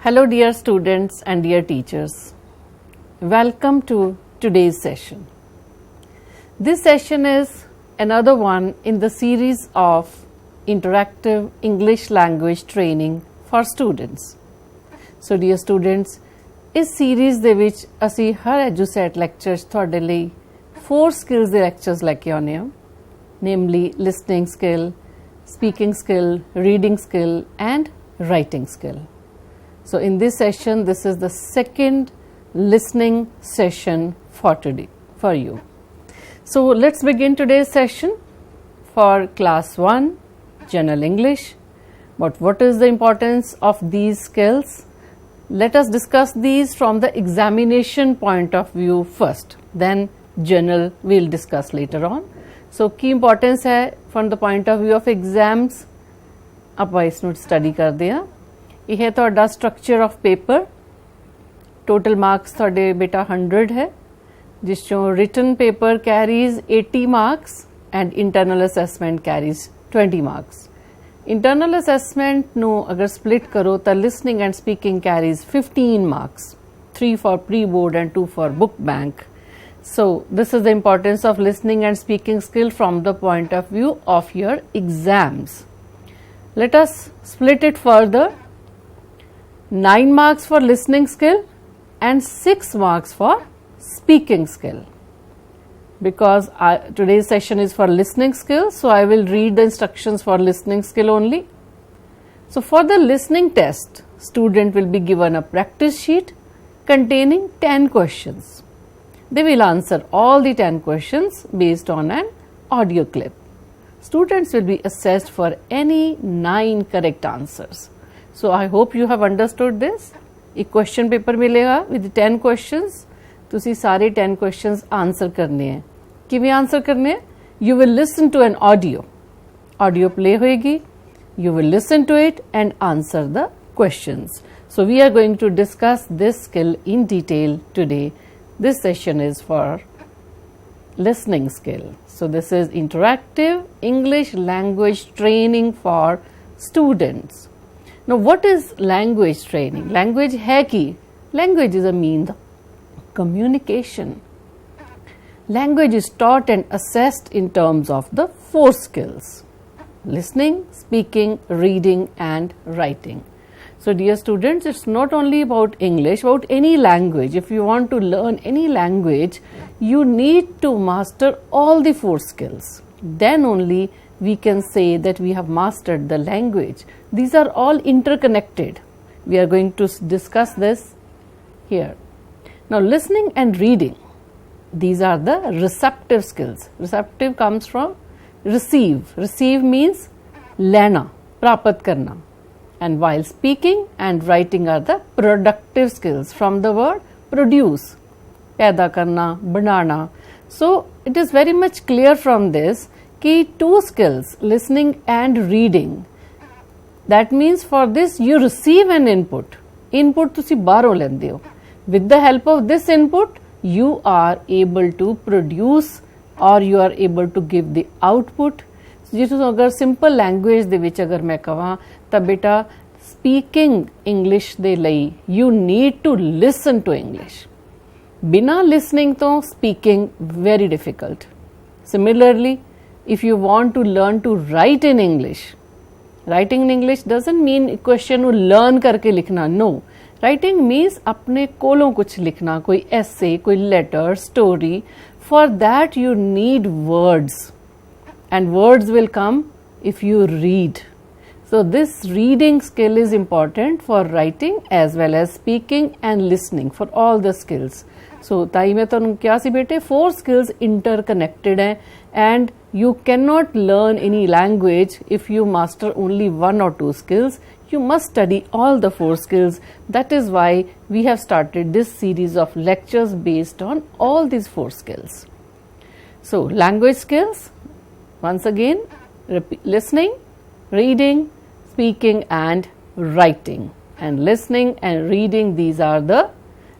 Hello dear students and dear teachers. Welcome to today's session. This session is another one in the series of interactive English language training for students. So dear students, इस series ਦੇ ਵਿੱਚ ਅਸੀਂ ਹਰ EDUSAT lectures ਤੁਹਾਡੇ ਲਈ 4 skills ਦੇ lectures ਲੈ ਕੇ ਆਉਂਦੇ ਹਾਂ, namely listening skill, speaking skill, reading skill and writing skill. So in this session, this is the second listening session for today for you. So let's begin today's session for class 1 general English. But what is the importance of these skills? Let us discuss these from the examination point of view first, then general we'll discuss later on. So key importance है from the point of view of exams. ਆਪਾਂ ਇਸ ਨੂੰ study ਕਰਦੇ ਹਾਂ. ਇਹ ਹੈ ਤੁਹਾਡਾ structure of paper. Total marks ਤੁਹਾਡੇ ਬੇਟਾ 100 ਹੈ, ਜਿਸ ਚੋਂ written paper carries 80 marks and internal assessment carries 20 marks. Internal assessment ਨੂੰ ਅਗਰ ਸਪਲਿਟ ਕਰੋ ਤਾਂ listening and speaking carries 15 marks, 3 for pre board and 2 for book bank. So this is the importance of listening and speaking skill from the point of view of your exams. Let us split it further. 9 marks for listening skill and 6 marks for speaking skill. Because today's session is for listening skill, so I will read the instructions for listening skill only. So for the listening test, student will be given a practice sheet containing 10 questions. They will answer all the 10 questions based on an audio clip. Students will be assessed for any 9 correct answers. So I hope you have understood this. एक question paper मिलेगा with 10 questions. तुसी सारे 10 questions answer करने हैं. किਵੇਂ answer करने हैं? You will listen to an audio. Audio play होएगी. You will listen to it and answer the questions. So we are going to discuss this skill in detail today. This session is for listening skill. So this is interactive English language training for students. Now what is language training? Language है कि language is a means of communication. Language is taught and assessed in terms of the 4 skills: listening, speaking, reading and writing. So dear students, it's not only about English, about any language. If you want to learn any language, you need to master all the 4 skills. Then only we can say that we have mastered the language. These are all interconnected. We are going to discuss this here. Now listening and reading, these are the receptive skills. Receptive comes from receive. Receive means lena, prapat karna. And while speaking and writing are the productive skills from the word produce, paida karna, banana. So it is very much clear from this कि 2 skills, listening and reading. That means for this you receive an input. Input ਤੁਸੀਂ ਬਾਹਰੋਂ ਲੈਂਦੇ ਹੋ. With the help of this input, you are able to produce or you are able to give the output. ਜਿਸ ਨੂੰ ਅਗਰ simple language ਦੇ ਵਿੱਚ ਅਗਰ ਮੈਂ ਕਹਾਂ ਤਾਂ ਬੇਟਾ speaking English ਦੇ ਲਈ you need to listen to English. ਬਿਨਾਂ listening ਤੋਂ speaking very difficult. Similarly, if you want to learn to write in English, writing in English doesn't mean question ਨੂੰ learn करके लिखना. No, writing means अपने कोलों कुछ लिखना, कोई essay, कोई letter, story. For that you need words, and words will come if you read. So this reading skill is important for writing as well as speaking and listening, for all the skills. So ताई मैं ਤੁਹਾਨੂੰ ਕਿਹਾ ਸੀ ਬੇਟੇ 4 skills interconnected हैं and you cannot learn any language if you master only 1 or 2 skills. You must study all the 4 skills. That is why we have started this series of lectures based on all these 4 skills. So language skills, once again, listening, reading, speaking and writing. And listening and reading, these are the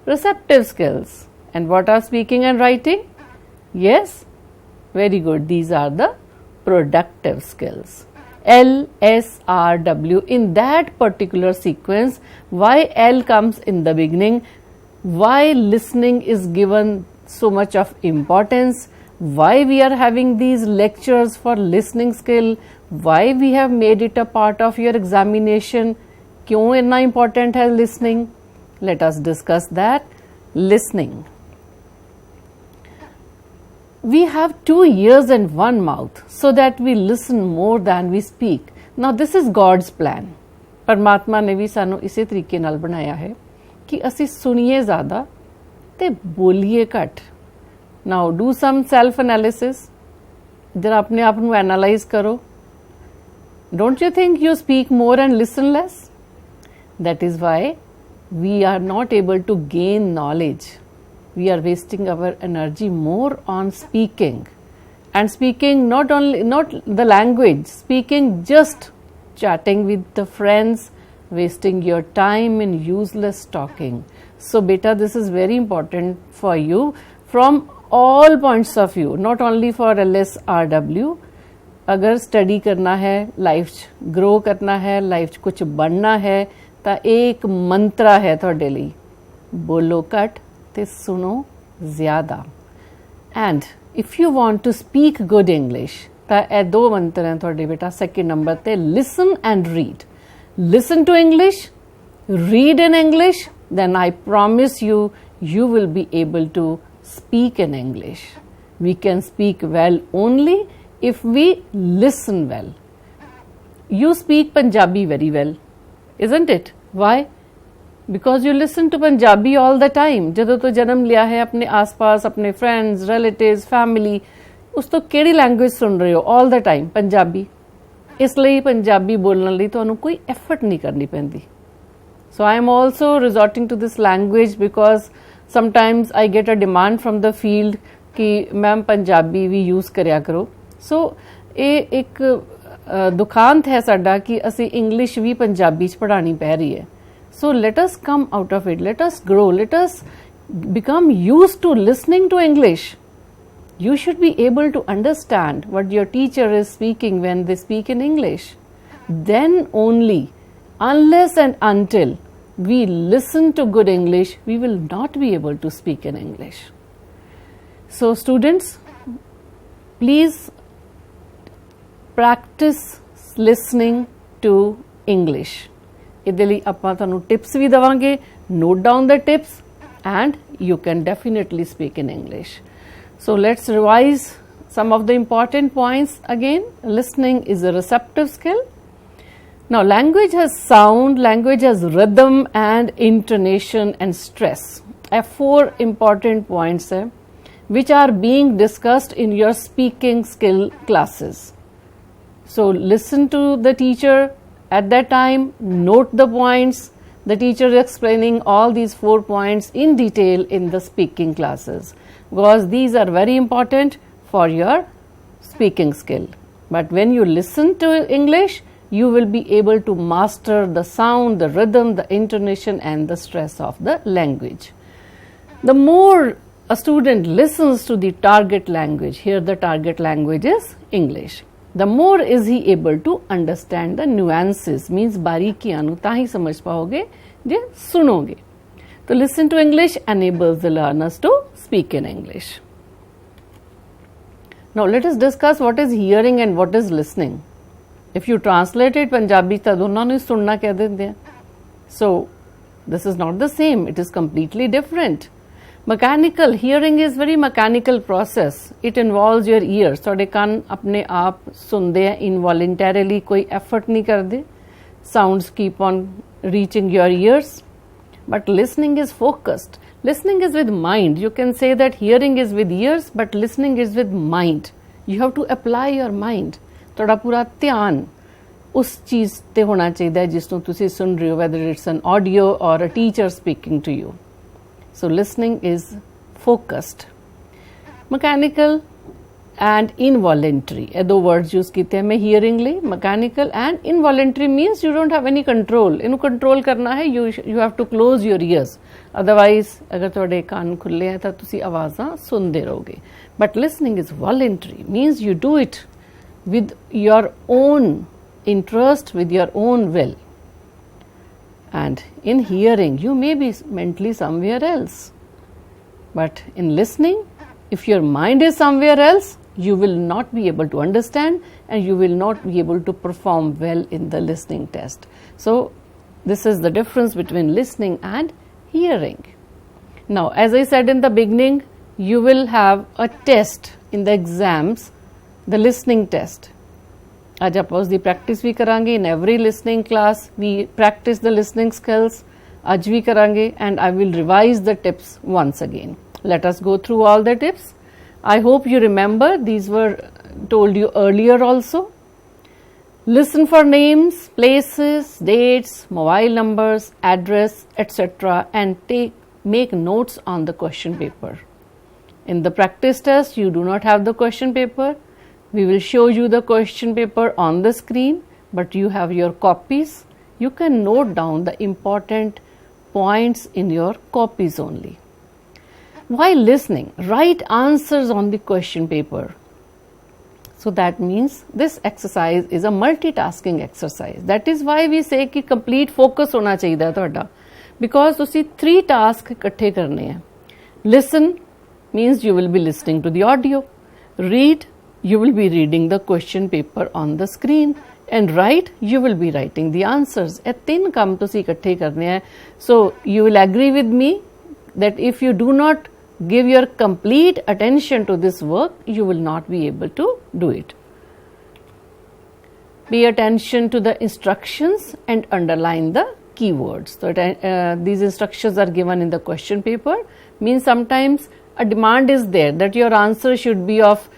receptive skills. And what are speaking and writing? Yes, very good. These are the productive skills. L, S, R, W. In that particular sequence, why L comes in the beginning, why listening is given so much of importance, why we are having these lectures for listening skill, why we have made it a part of your examination, क्यों इतना important है listening. Let us discuss that. Listening. We have 2 ears and 1 mouth so that we listen more than we speak. Now this is God's plan. परमात्मा ने भी सानू इसे तरीके नाल बनाया है कि असी सुनिए ज़्यादा ते बोलिए घट. Now do some self analysis. जरा अपने आप नू एनालाइज करो. Don't you think you speak more and listen less? That is why we are not able to gain knowledge. We are wasting our energy more on speaking, and speaking not the language, speaking just chatting with the friends, wasting your time in useless talking. So beta, this is very important for you from all points of view, not only for LSRW. अगर study करना है, life grow करना है, life कुछ बनना है, तो एक मंत्रा है तुहाडे लई, बोलो घट ते सुनो ज़्यादा. And if you want to speak good English, तो ये 2 मंत्र हैं तुहाडे बेटा. सेकंड नंबर ते listen and read. Listen to English, read in English, then I promise you, you will be able to speak in English. We can speak well only if we listen well. You speak Punjabi very well, isn't it? Why? Because you listen to Punjabi all the time. ਜਦੋਂ ਤੋਂ ਜਨਮ ਲਿਆ ਹੈ ਆਪਣੇ ਆਸ-ਪਾਸ, ਆਪਣੇ friends, relatives, family, ਉਸ ਤੋਂ ਕਿਹੜੀ ਲੈਂਗੁਏਜ ਸੁਣ ਰਹੇ ਹੋ? all the time Punjabi. ਇਸ ਲਈ ਪੰਜਾਬੀ ਬੋਲਣ ਲਈ ਤੁਹਾਨੂੰ ਕੋਈ ਐਫਰਟ ਨਹੀਂ ਕਰਨੀ ਪੈਂਦੀ. So I am also resorting to this language because sometimes I get a demand from the field कि मैम पंजाबी भी यूज़ करिया करो. So ਇਹ ਇੱਕ ਦੁਖਾਂਤ ਹੈ ਸਾਡਾ ਕਿ ਅਸੀਂ ਇੰਗਲਿਸ਼ ਵੀ ਪੰਜਾਬੀ 'ਚ ਪੜ੍ਹਾਉਣੀ ਪੈ ਰਹੀ ਹੈ. So let us come out of it. Let us grow. Let us become used to listening to English. You should be able to understand what your teacher is speaking when they speak in English. Then only, unless and until we listen to good English, we will not be able to speak in English. So students, please practice listening to English. ਇਹਦੇ ਲਈ ਆਪਾਂ ਤੁਹਾਨੂੰ tips ਵੀ ਦਵਾਂਗੇ. Note down the tips and you can definitely speak in English. So let's revise some of the important points again. Listening is a receptive skill. Now language has sound, language has rhythm and intonation and stress. I have 4 important points which are being discussed in your speaking skill classes. So listen to the teacher at that time, note the points. The teacher is explaining all these 4 points in detail in the speaking classes because these are very important for your speaking skill. But when you listen to English, you will be able to master the sound, the rhythm, the intonation and the stress of the language. The more a student listens to the target language, here the target language is English, the more is he able to understand the nuances, means बारीकियां नु ताही समझ पाओगे जे सुनोगे. तो listen to English enables the learners to speak in English. Now let us discuss what is hearing and what is listening. If you translate it Punjabi ਤਾਂ ਦੋਨਾਂ ਨੂੰ ਸੁਣਨਾ ਕਹਿ ਦਿੰਦੇ ਆ. So this is not the same, it is completely different. Mechanical hearing is very mechanical process. It involves your ears. ਤੁਹਾਡੇ ਕੰਨ ਆਪਣੇ ਆਪ ਸੁਣਦੇ ਆ involuntarily, ਕੋਈ effort ਨਹੀਂ ਕਰਦੇ. Sounds keep on reaching your ears. But listening is focused. Listening is with mind. You can say that hearing is with ears, but listening is with mind. You have to apply your mind. ਤੁਹਾਡਾ ਪੂਰਾ ਧਿਆਨ ਉਸ ਚੀਜ਼ ਤੇ ਹੋਣਾ ਚਾਹੀਦਾ ਜਿਸ ਨੂੰ ਤੁਸੀਂ ਸੁਣ ਰਹੇ ਹੋ, whether it's an audio or a teacher speaking to you. So listening is focused. Mechanical and involuntary. ये 2 words use किते हैं मैं hearing लिए. Mechanical and involuntary means you don't have any control. इनको control करना है, you have to close your ears. Otherwise अगर थोड़े कान खुले हैं तो तुसी आवाज़ां सुनते रहोगे. But listening is voluntary, means you do it with your own interest with your own will. And in hearing, you may be mentally somewhere else. But in listening, if your mind is somewhere else, you will not be able to understand and you will not be able to perform well in the listening test. So, this is the difference between listening and hearing. Now, as I said in the beginning, you will have a test in the exams, the listening test. आज आप उसकी practice भी करांगे. In every listening class we practice the listening skills. आज भी करांगे and I will revise the tips once again. Let us go through all the tips. I hope you remember, these were told you earlier also. Listen for names, places, dates, mobile numbers, address, etc. and make notes on the question paper. In the practice test, you do not have the question paper. We will show you the question paper on the screen, but you have your copies. You can note down the important points in your copies only. While listening, write answers on the question paper. So that means this exercise is a multitasking exercise. That is why we say कि complete focus होना चाहिए ਤੁਹਾਡਾ, because ਤੁਸੀਂ 3 tasks इकट्ठे करने हैं. Listen means you will be listening to the audio. Read, you will be reading the question paper on the screen. And write, you will be writing the answers. ਇਹ 3 ਕੰਮ ਤੁਸੀਂ ਇਕੱਠੇ ਕਰਨੇ हैं. So you will agree with me that if you do not give your complete attention to this work, you will not be able to do it. Pay attention to the instructions and underline the keywords. So these instructions are given in the question paper. Means sometimes a demand is there that your answer should be of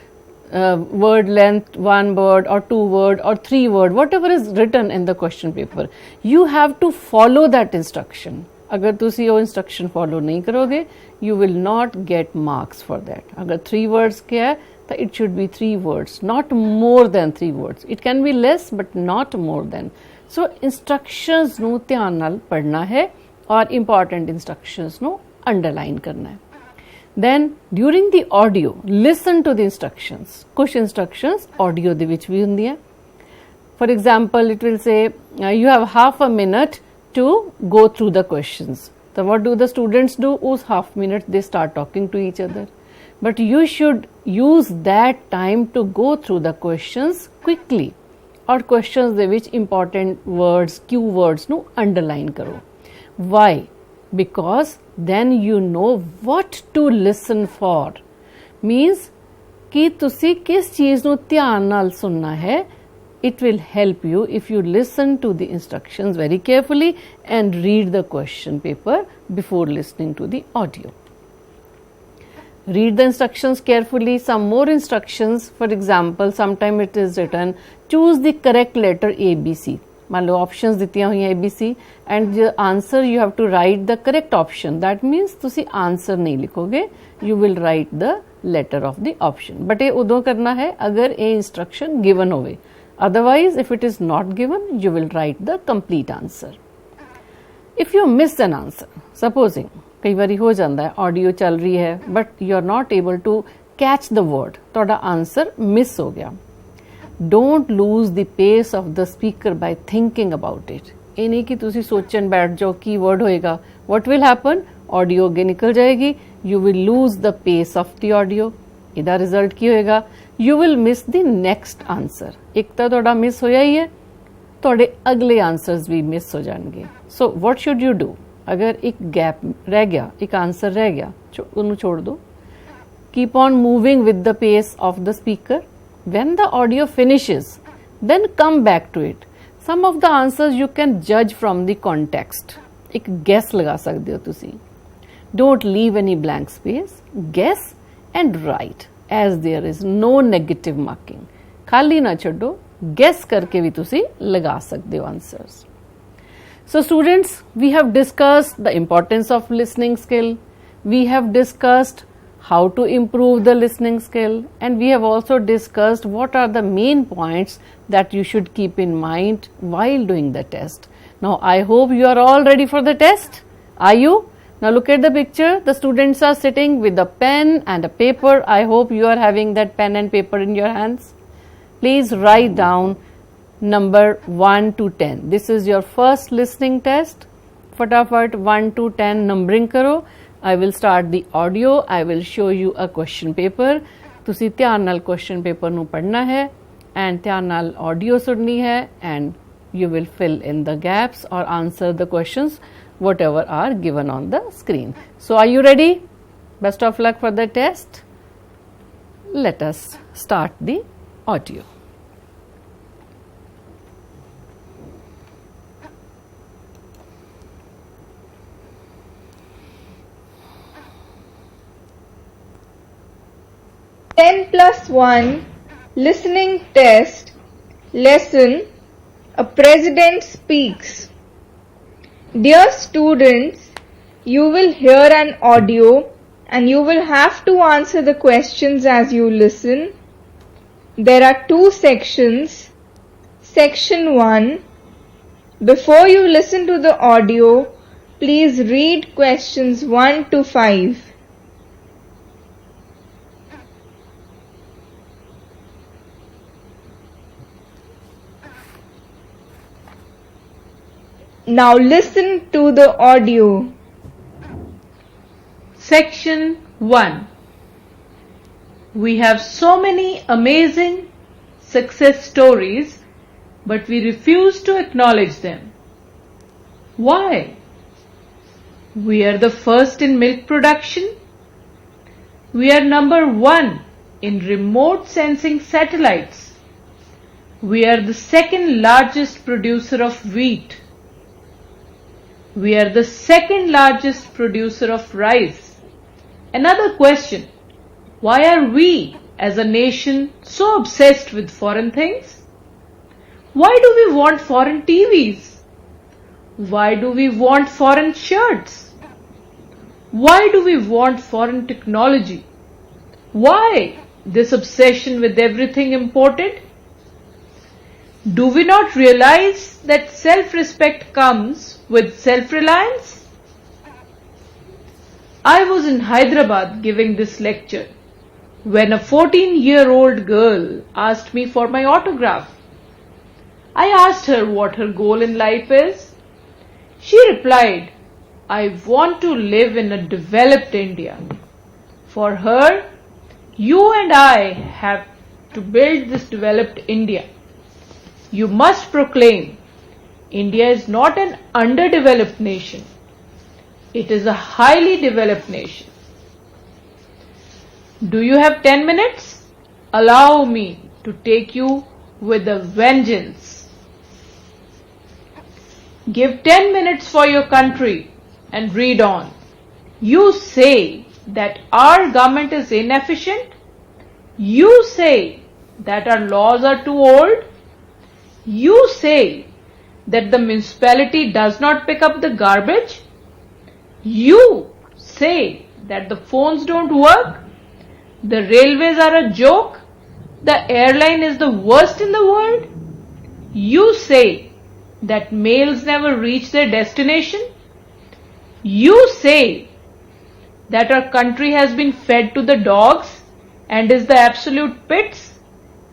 word length, 1 word or 2 word or 3 word, whatever is written in the question paper. You have to follow that instruction. अगर तुसी वो instruction follow नहीं करोगे, you will not get marks for that. अगर 3 words के है, तो it should be 3 words, not more than 3 words. It can be less, but not more than. So instructions नू ध्यान नाल पढ़ना है और important instructions नू underline करना है. Then during the audio, listen to the instructions. कुछ instructions audio दे विच भी हुंदी है. For example, it will say you have half a minute to go through the questions. So what do the students do? Us half minute they start talking to each other. But you should use that time to go through the questions quickly. Or questions de which important words, keywords nu underline karo. Why? Because then you know what to listen for. Means कि तुसी किस चीज नु ध्यान नाल सुनना है. It will help you if you listen to the instructions very carefully and read the question paper before listening to the audio. Read the instructions carefully. Some more instructions, for example, sometimes it is written, choose the correct letter ABC. मान लो options दित्तियां हुई हैं ABC and the answer you have to write the correct option. That means तुसी answer नहीं लिखोगे, you will write the letter of the option. But ये उदों करना है अगर ये instruction given होवे. Otherwise, if it is not given, you will write the complete answer. If you miss an answer, supposing कई बारी हो जाता है ऑडियो चल रही है but you are not able to catch the word, ਤੁਹਾਡਾ answer miss हो गया. Don't lose the pace of the speaker by thinking about it. ਇਹ नहीं कि ਤੁਸੀਂ सोचन बैठ जाओ की word होएगा. What will happen? ऑडियो अगे निकल जाएगी. You will lose the pace of the audio. ਇਹਦਾ रिजल्ट की होएगा? You will miss the next answer. एक तो ਤੁਹਾਡਾ miss होया ही है, ਤੁਹਾਡੇ अगले answers भी miss हो जाएंगे. So what should you do? अगर एक gap रह गया, एक answer रह गया, उन्हें छोड़ दो. Keep on moving with the pace of the speaker. When the audio finishes, then come back to it. Some of the answers you can judge from the context. एक guess लगा सकते हो तुसी. Don't leave any blank space. Guess and write. As there is no negative marking. खाली ना छोड़ो, guess करके भी तुसी लगा सकते हो answers. So students, we have discussed the importance of listening skill. We have discussed how to improve the listening skill, and we have also discussed what are the main points that you should keep in mind while doing the test. Now I hope you are all ready for the test. Are you? Now look at the picture. The students are sitting with a pen and a paper. I hope you are having that pen and paper in your hands. Please write down number 1 to 10. This is your first listening test. फटाफट 1 to 10 numbering करो. I will start the audio. I will show you a question paper. ਤੁਸੀਂ ਧਿਆਨ ਨਾਲ question paper ਨੂੰ ਪੜ੍ਹਨਾ ਹੈ and ਧਿਆਨ ਨਾਲ audio ਸੁਣਨੀ ਹੈ and you will fill in the gaps or answer the questions whatever are given on the screen. So are you ready? Best of luck for the test. Let us start the audio. +1 listening test lesson. A president speaks. Dear students, you will hear an audio and you will have to answer the questions as you listen. There are 2 sections. Section 1. Before you listen to the audio, please read questions 1 to 5. Now listen to the audio. Section 1. We have so many amazing success stories, but we refuse to acknowledge them. Why? We are the first in milk production. We are number 1 in remote sensing satellites. We are the second largest producer of wheat. We are the second largest producer of rice. Another question, why are we as a nation so obsessed with foreign things? Why do we want foreign TVs? Why do we want foreign shirts? Why do we want foreign technology? Why this obsession with everything imported? Do we not realize that self-respect comes with self-reliance? I was in Hyderabad giving this lecture when a 14-year-old girl asked me for my autograph. I asked her what her goal in life is. She replied, I want to live in a developed India. For her, you and I have to build this developed India. You must proclaim India is not an underdeveloped nation. It is a highly developed nation. Do you have 10 minutes? Allow me to take you with a vengeance. Give 10 minutes for your country and read on. You say that our government is inefficient. You say that our laws are too old. You say that the municipality does not pick up the garbage. You say that the phones don't work. The railways are a joke. The airline is the worst in the world. You say that mails never reach their destination. You say that our country has been fed to the dogs and is the absolute pits.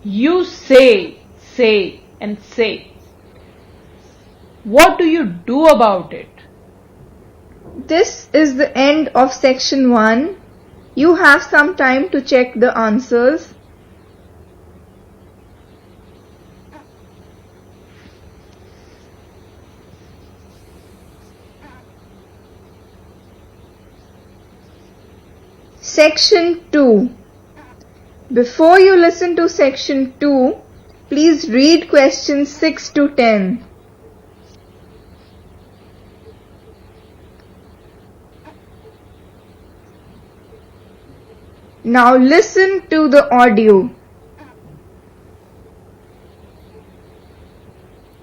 You say and say. What do you do about it? This is the end of section 1. You have some time to check the answers. Section 2. Before you listen to section 2, please read questions 6 to 10. Now listen to the audio.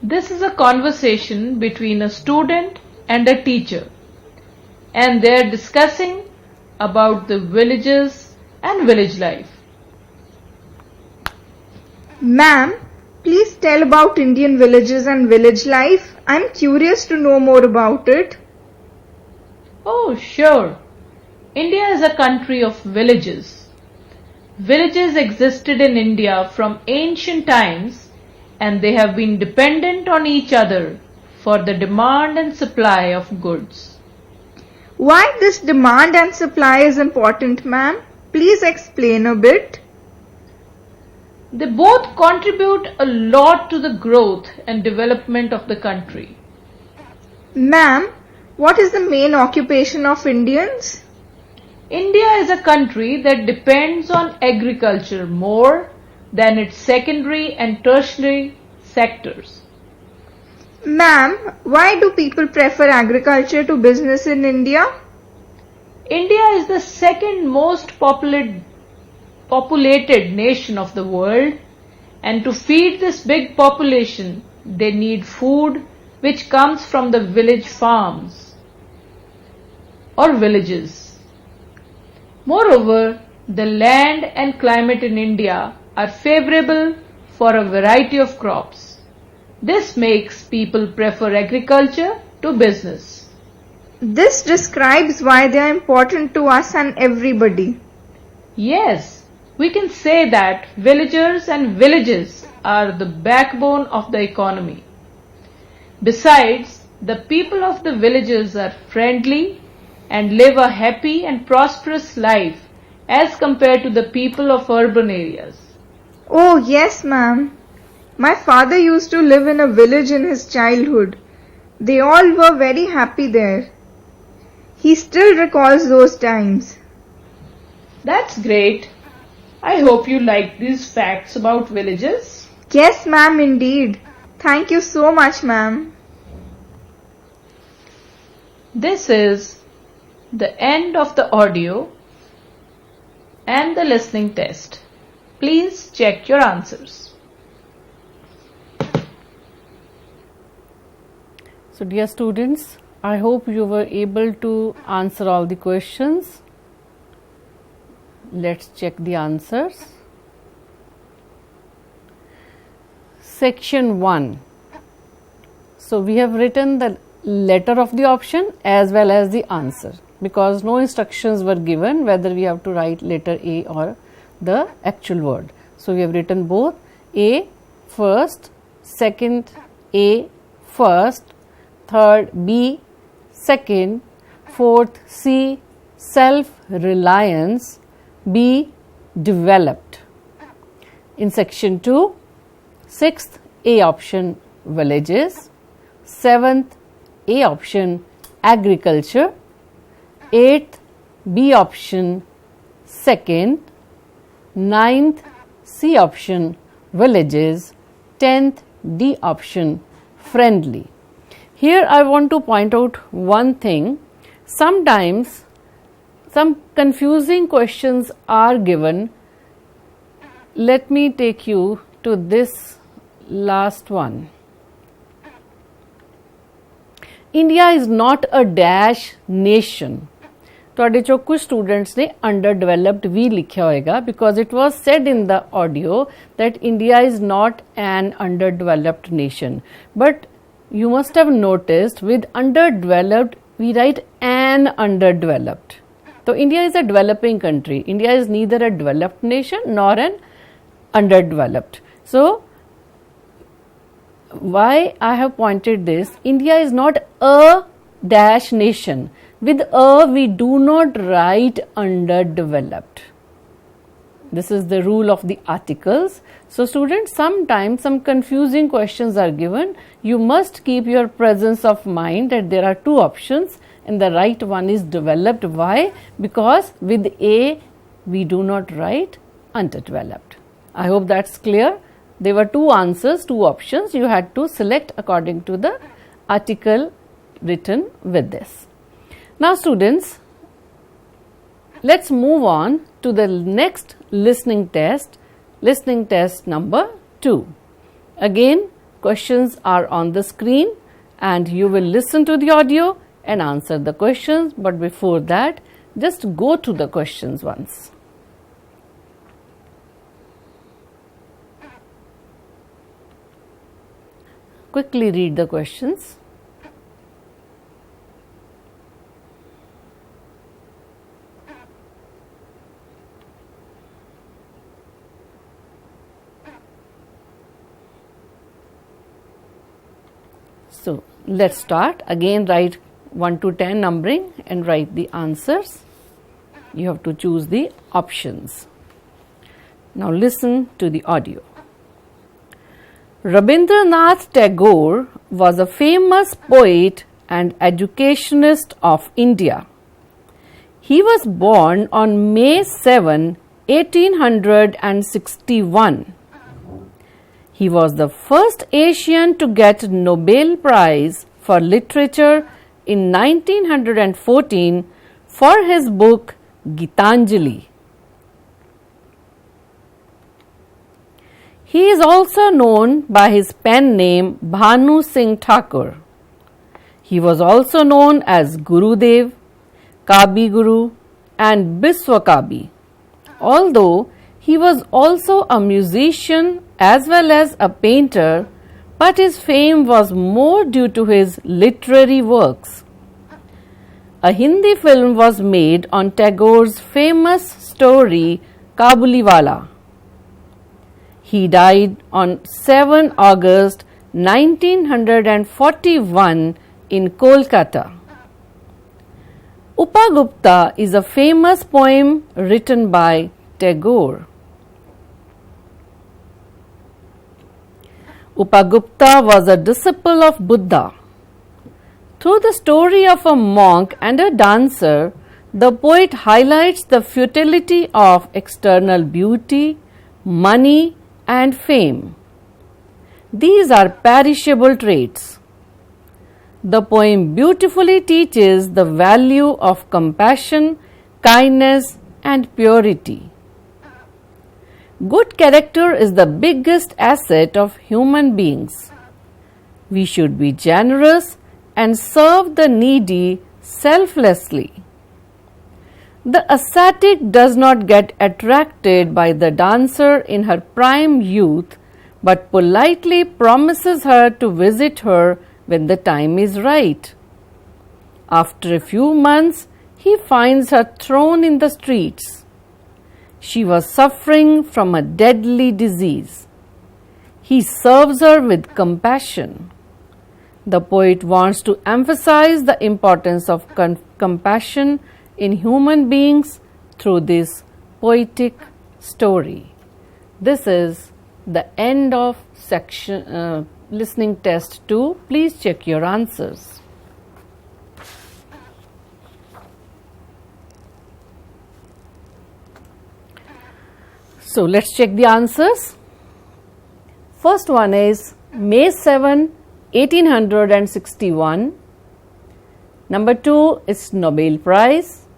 This is a conversation between a student and a teacher, and they are discussing about the villages and village life. Ma'am, please tell about Indian villages and village life. I'm curious to know more about it. Oh, sure. India is a country of villages. Villages existed in India from ancient times and they have been dependent on each other for the demand and supply of goods. Why this demand and supply is important, ma'am? Please explain a bit. They both contribute a lot to the growth and development of the country. Ma'am, what is the main occupation of Indians? India is a country that depends on agriculture more than its secondary and tertiary sectors. Ma'am, why do people prefer agriculture to business in India? India is the second most populated nation of the world, and to feed this big population, they need food which comes from the village farms or villages. Moreover, the land and climate in India are favorable for a variety of crops. This makes people prefer agriculture to business. This describes why they are important to us and everybody. Yes, we can say that villagers and villages are the backbone of the economy. Besides, the people of the villages are friendly and live a happy and prosperous life as compared to the people of urban areas. Oh yes, ma'am. My father used to live in a village in his childhood. They all were very happy there. He still recalls those times. That's great. I hope you like these facts about villages. Yes, ma'am, indeed. Thank you so much, ma'am. This is the end of the audio and the listening test. Please check your answers. So dear students, I hope you were able to answer all the questions. Let's check the answers. Section 1. So we have written the letter of the option as well as the answer, because no instructions were given whether we have to write letter A or the actual word. So we have written both: A first, second A first, third B second, fourth C self-reliance, B developed. In section 2, 6th A option villages, 7th A option agriculture, 8th B option second, 9th C option villages, 10th D option friendly. Here I want to point out one thing. Sometimes some confusing questions are given. Let me take you to this last one. India is not a dash nation. ਤੁਹਾਡੇ ਚੋਂ ਕੁਝ students ਨੇ underdeveloped ਵੀ ਲਿਖਿਆ ਹੋਏਗਾ, because it was said in the audio that India is not an underdeveloped nation. But you must have noticed with underdeveloped we write an underdeveloped. So India is a developing country. India is neither a developed nation nor an underdeveloped. So why I have pointed this, India is not a dash nation. With a we do not write underdeveloped. This is the rule of the articles. So students, sometimes some confusing questions are given. You must keep your presence of mind that there are two options and the right one is developed. Why? Because with A we do not write underdeveloped. I hope that's clear. There were two answers, two options. You had to select according to the article written with this. Now students, let's move on to the next listening test number 2. Again, questions are on the screen and you will listen to the audio and answer the questions, but before that, just go to the questions once. Quickly read the questions. So let's start. Again, write 1 to 10 numbering and write the answers. You have to choose the options. Now listen to the audio. Rabindranath Tagore was a famous poet and educationist of India. He was born on May 7, 1861. He was the first Asian to get Nobel Prize for Literature in 1914 for his book Gitanjali. He is also known by his pen name Bhanu Singh Thakur. He was also known as Gurudev, Kabi Guru and Biswa Kabi. Although he was also a musician as well as a painter, but his fame was more due to his literary works. A Hindi film was made on Tagore's famous story Kabuliwala. He died on 7 August 1941 in Kolkata. Upagupta is a famous poem written by Tagore. Upagupta was a disciple of Buddha. Through the story of a monk and a dancer, the poet highlights the futility of external beauty, money, and fame. These are perishable traits. The poem beautifully teaches the value of compassion, kindness, and purity. Good character is the biggest asset of human beings. We should be generous and serve the needy selflessly. The ascetic does not get attracted by the dancer in her prime youth, but politely promises her to visit her when the time is right. After a few months, he finds her thrown in the streets. She was suffering from a deadly disease. He serves her with compassion. The poet wants to emphasize the importance of compassion in human beings through this poetic story. This is the end of section listening test 2. Please check your answers. So let's check the answers. First one is May 7, 1861. Number 2 is Nobel Prize.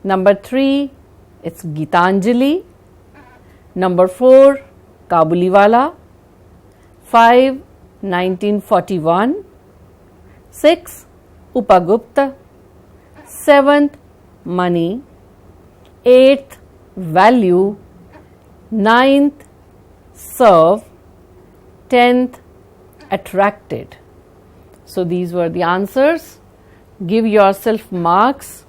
Number 3 it's Gitanjali. Number 4 Kabuliwala. 5 1941. 6 Upagupta. 7th money. 8th value. 9th serve. 10th attracted. So these were the answers. Give yourself marks,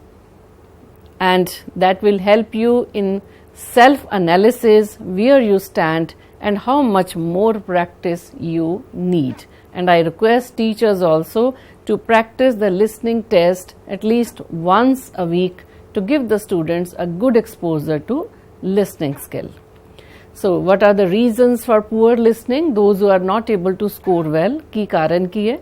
and that will help you in self-analysis where you stand and how much more practice you need. And I request teachers also to practice the listening test at least once a week to give the students a good exposure to listening skill. So what are the reasons for poor listening? Those who are not able to score well, ki karan ki hai?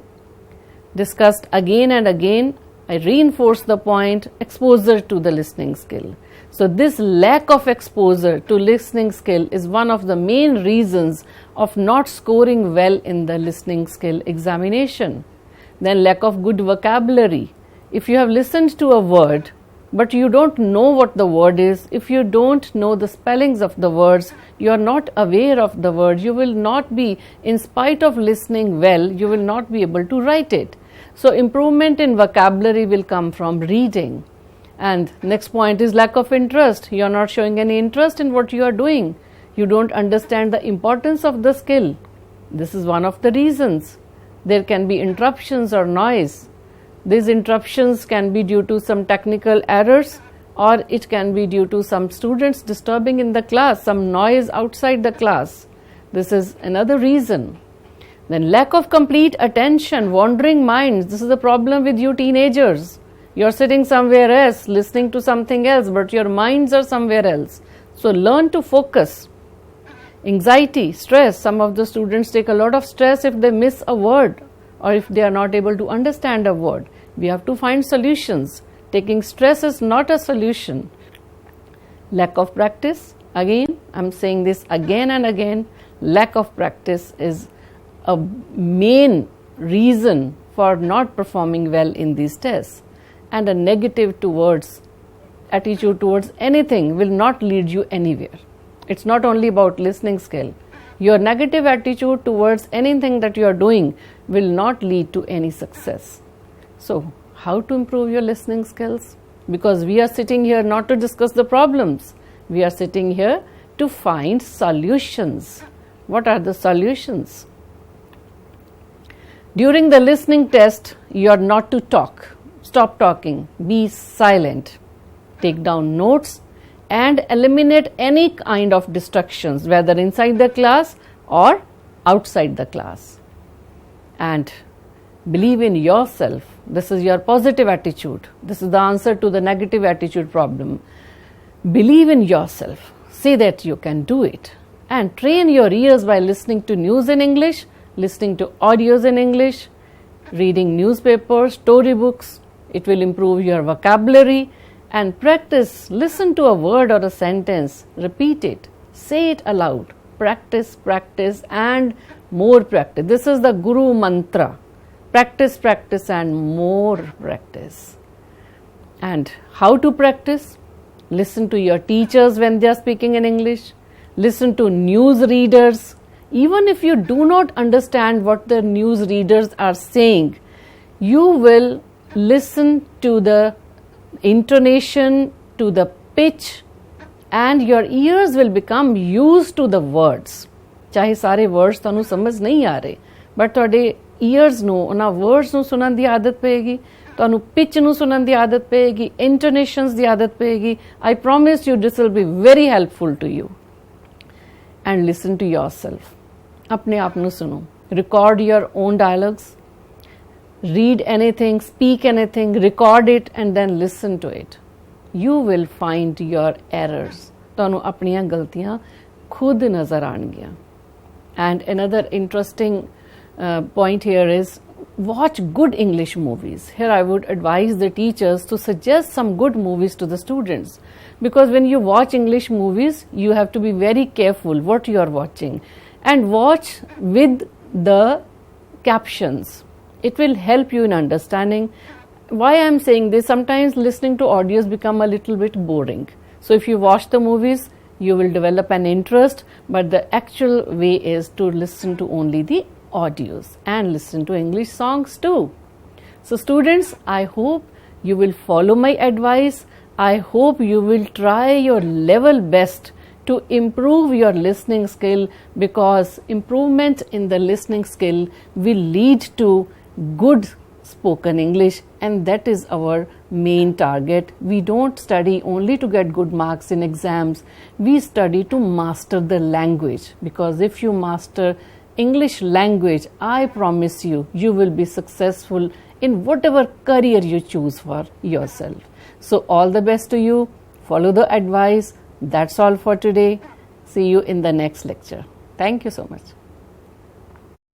Discussed again and again. I reinforce the point, exposure to the listening skill. So this lack of exposure to listening skill is one of the main reasons of not scoring well in the listening skill examination. Then lack of good vocabulary. If you have listened to a word but you don't know what the word is, if you don't know the spellings of the words, you are not aware of the word, you will not be, in spite of listening well, you will not be able to write it. So improvement in vocabulary will come from reading. And next point is lack of interest. You are not showing any interest in what you are doing. You don't understand the importance of the skill. This is one of the reasons. There can be interruptions or noise. These interruptions can be due to some technical errors, or it can be due to some students disturbing in the class, some noise outside the class. This is another reason. Then lack of complete attention, wandering minds. This is the problem with you teenagers. You're sitting somewhere else, listening to something else, but your minds are somewhere else. So learn to focus. Anxiety, stress. Some of the students take a lot of stress if they miss a word or if they are not able to understand a word. We have to find solutions. Taking stress is not a solution. Lack of practice. Again, I'm saying this again and again. Lack of practice is a main reason for not performing well in these tests. And a negative attitude towards anything will not lead you anywhere. It's not only about listening skill. Your negative attitude towards anything that you are doing will not lead to any success. So, how to improve your listening skills? Because we are sitting here not to discuss the problems. We are sitting here to find solutions. What are the solutions? During the listening test, you are not to talk. Stop talking. Be silent. Take down notes and eliminate any kind of distractions, whether inside the class or outside the class. And believe in yourself. This is your positive attitude. This is the answer to the negative attitude problem. Believe in yourself. Say that you can do it. And train your ears by listening to news in English, listening to audios in English, reading newspapers, storybooks. It will improve your vocabulary. And practice. Listen to a word or a sentence. Repeat it. Say it aloud. Practice, practice, and more practice. This is the Guru mantra. Practice, practice, and more practice. And how to practice? Listen to your teachers when they are speaking in English. Listen to news readers. Even if you do not understand what the news readers are saying, you will listen to the intonation, to the pitch, and your ears will become used to the words. ਚਾਹੇ ਸਾਰੇ words ਤੁਹਾਨੂੰ ਸਮਝ ਨਹੀਂ ਆ ਰਹੇ, but ਤੁਹਾਡੇ ears ਨੂੰ ਉਹਨਾਂ words ਨੂੰ ਸੁਣਨ ਦੀ ਆਦਤ ਪਏਗੀ, ਤੁਹਾਨੂੰ pitch ਨੂੰ ਸੁਣਨ ਦੀ ਆਦਤ ਪਏਗੀ, intonations ਦੀ ਆਦਤ ਪਏਗੀ. I promise you this will be very helpful to you. And listen to yourself. ਆਪਣੇ ਆਪ ਨੂੰ ਸੁਣੋ. Record your own dialogues. Read anything, speak anything, record it and then listen to it. You will find your errors. ਤੁਹਾਨੂੰ ਆਪਣੀਆਂ ਗਲਤੀਆਂ ਖੁਦ ਨਜ਼ਰ ਆਣਗੀਆਂ. And another interesting point here is watch good English movies. Here I would advise the teachers to suggest some good movies to the students. Because when you watch English movies, you have to be very careful what you are watching. And watch with the captions. It will help you in understanding. Why I am saying this, sometimes listening to audios become a little bit boring. So if you watch the movies, you will develop an interest, but the actual way is to listen to only the audios and listen to English songs too. So students, I hope you will follow my advice. I hope you will try your level best to improve your listening skill, because improvement in the listening skill will lead to good spoken English, and that is our main target. We don't study only to get good marks in exams. We study to master the language, because if you master English language, I promise you, you will be successful in whatever career you choose for yourself. So all the best to you. Follow the advice. That's all for today. See you in the next lecture. Thank you so much.